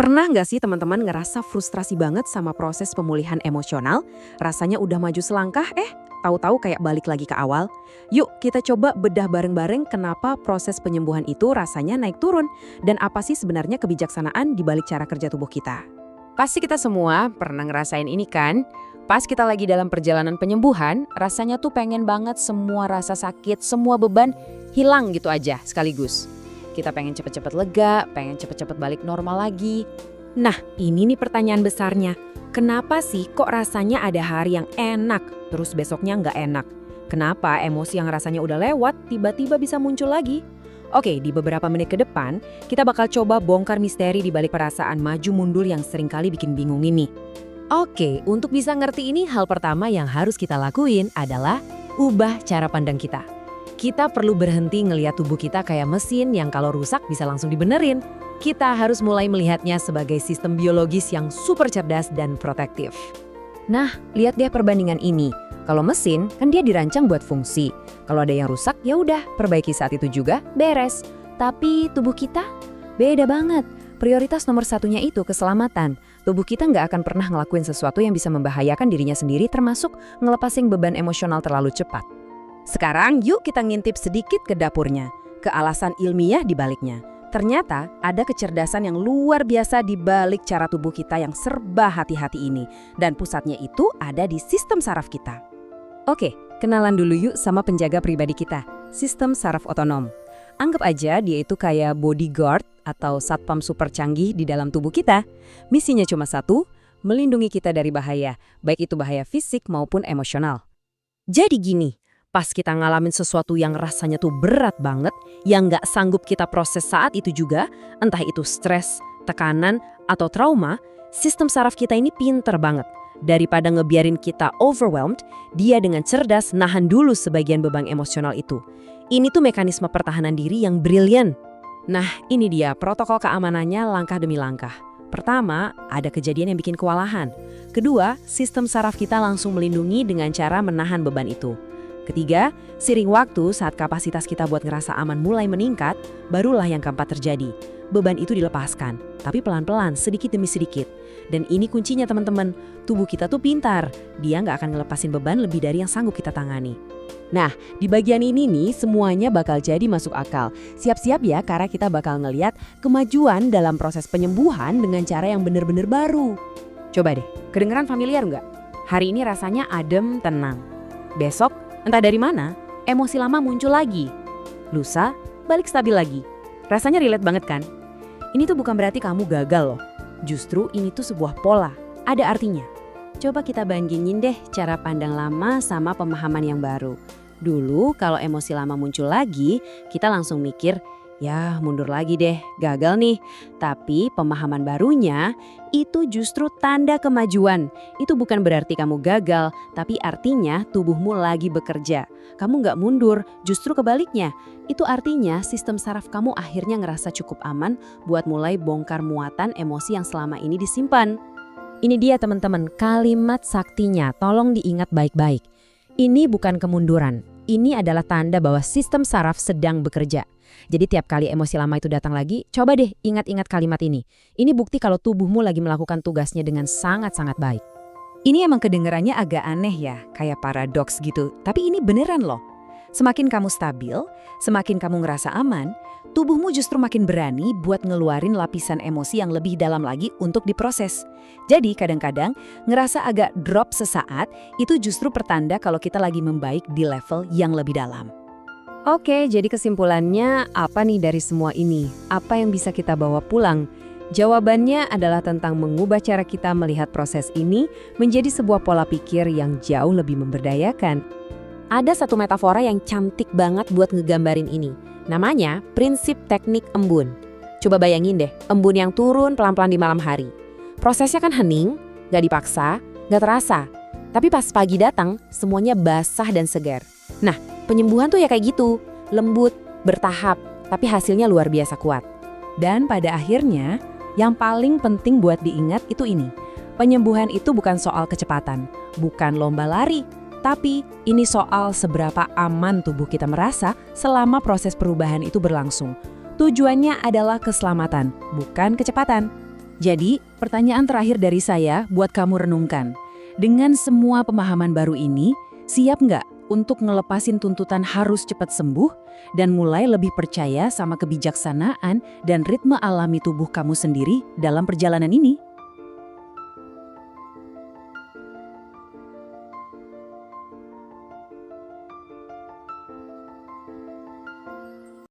Pernah nggak sih teman-teman ngerasa frustrasi banget sama proses pemulihan emosional? Rasanya udah maju selangkah, tahu-tahu kayak balik lagi ke awal. Yuk kita coba bedah bareng-bareng kenapa proses penyembuhan itu rasanya naik turun. Dan apa sih sebenarnya kebijaksanaan di balik cara kerja tubuh kita? Pasti kita semua pernah ngerasain ini kan? Pas kita lagi dalam perjalanan penyembuhan, rasanya tuh pengen banget semua rasa sakit, semua beban hilang gitu aja sekaligus. Kita pengen cepet-cepet lega, pengen cepet-cepet balik normal lagi. Nah, ini nih pertanyaan besarnya. Kenapa sih kok rasanya ada hari yang enak, terus besoknya nggak enak? Kenapa emosi yang rasanya udah lewat, tiba-tiba bisa muncul lagi? Oke, di beberapa menit ke depan, kita bakal coba bongkar misteri di balik perasaan maju mundur yang seringkali bikin bingung ini. Oke, untuk bisa ngerti ini, hal pertama yang harus kita lakuin adalah ubah cara pandang kita. Kita perlu berhenti ngelihat tubuh kita kayak mesin yang kalau rusak bisa langsung dibenerin. Kita harus mulai melihatnya sebagai sistem biologis yang super cerdas dan protektif. Nah, lihat deh perbandingan ini. Kalau mesin, kan dia dirancang buat fungsi. Kalau ada yang rusak, ya udah, perbaiki saat itu juga, beres. Tapi tubuh kita beda banget. Prioritas nomor satunya itu keselamatan. Tubuh kita nggak akan pernah ngelakuin sesuatu yang bisa membahayakan dirinya sendiri, termasuk ngelepasin beban emosional terlalu cepat. Sekarang yuk kita ngintip sedikit ke dapurnya, ke alasan ilmiah di baliknya. Ternyata ada kecerdasan yang luar biasa di balik cara tubuh kita yang serba hati-hati ini. Dan pusatnya itu ada di sistem saraf kita. Oke, kenalan dulu yuk sama penjaga pribadi kita, sistem saraf otonom. Anggap aja dia itu kayak bodyguard atau satpam super canggih di dalam tubuh kita. Misinya cuma satu, melindungi kita dari bahaya, baik itu bahaya fisik maupun emosional. Jadi gini, pas kita ngalamin sesuatu yang rasanya tuh berat banget, yang nggak sanggup kita proses saat itu juga, entah itu stres, tekanan, atau trauma, sistem saraf kita ini pinter banget. Daripada ngebiarin kita overwhelmed, dia dengan cerdas nahan dulu sebagian beban emosional itu. Ini tuh mekanisme pertahanan diri yang brilian. Nah, ini dia protokol keamanannya langkah demi langkah. Pertama, ada kejadian yang bikin kewalahan. Kedua, sistem saraf kita langsung melindungi dengan cara menahan beban itu. Ketiga, seiring waktu saat kapasitas kita buat ngerasa aman mulai meningkat, barulah yang keempat terjadi. Beban itu dilepaskan, tapi pelan-pelan, sedikit demi sedikit. Dan ini kuncinya teman-teman, tubuh kita tuh pintar. Dia nggak akan ngelepasin beban lebih dari yang sanggup kita tangani. Nah, di bagian ini nih semuanya bakal jadi masuk akal. Siap-siap ya karena kita bakal ngeliat kemajuan dalam proses penyembuhan dengan cara yang bener-bener baru. Coba deh, kedengeran familiar nggak? Hari ini rasanya adem, tenang. Besok, entah dari mana, emosi lama muncul lagi. Lusa, balik stabil lagi. Rasanya relate banget kan? Ini tuh bukan berarti kamu gagal loh. Justru ini tuh sebuah pola, ada artinya. Coba kita bandingin deh cara pandang lama sama pemahaman yang baru. Dulu kalau emosi lama muncul lagi, kita langsung mikir, ya mundur lagi deh, gagal nih. Tapi pemahaman barunya itu justru tanda kemajuan. Itu bukan berarti kamu gagal, tapi artinya tubuhmu lagi bekerja. Kamu nggak mundur, justru kebaliknya. Itu artinya sistem saraf kamu akhirnya ngerasa cukup aman buat mulai bongkar muatan emosi yang selama ini disimpan. Ini dia teman-teman, kalimat saktinya, tolong diingat baik-baik. Ini bukan kemunduran, ini adalah tanda bahwa sistem saraf sedang bekerja. Jadi tiap kali emosi lama itu datang lagi, coba deh ingat-ingat kalimat ini. Ini bukti kalau tubuhmu lagi melakukan tugasnya dengan sangat-sangat baik. Ini emang kedengarannya agak aneh ya, kayak paradoks gitu. Tapi ini beneran loh. Semakin kamu stabil, semakin kamu ngerasa aman, tubuhmu justru makin berani buat ngeluarin lapisan emosi yang lebih dalam lagi untuk diproses. Jadi kadang-kadang ngerasa agak drop sesaat, itu justru pertanda kalau kita lagi membaik di level yang lebih dalam. Oke, jadi kesimpulannya apa nih dari semua ini? Apa yang bisa kita bawa pulang? Jawabannya adalah tentang mengubah cara kita melihat proses ini menjadi sebuah pola pikir yang jauh lebih memberdayakan. Ada satu metafora yang cantik banget buat ngegambarin ini. Namanya prinsip teknik embun. Coba bayangin deh, embun yang turun pelan-pelan di malam hari. Prosesnya kan hening, gak dipaksa, gak terasa. Tapi pas pagi datang, semuanya basah dan segar. Nah, penyembuhan tuh ya kayak gitu, lembut, bertahap, tapi hasilnya luar biasa kuat. Dan pada akhirnya, yang paling penting buat diingat itu ini. Penyembuhan itu bukan soal kecepatan, bukan lomba lari. Tapi ini soal seberapa aman tubuh kita merasa selama proses perubahan itu berlangsung. Tujuannya adalah keselamatan, bukan kecepatan. Jadi, pertanyaan terakhir dari saya buat kamu renungkan. Dengan semua pemahaman baru ini, siap nggak untuk ngelepasin tuntutan harus cepat sembuh dan mulai lebih percaya sama kebijaksanaan dan ritme alami tubuh kamu sendiri dalam perjalanan ini?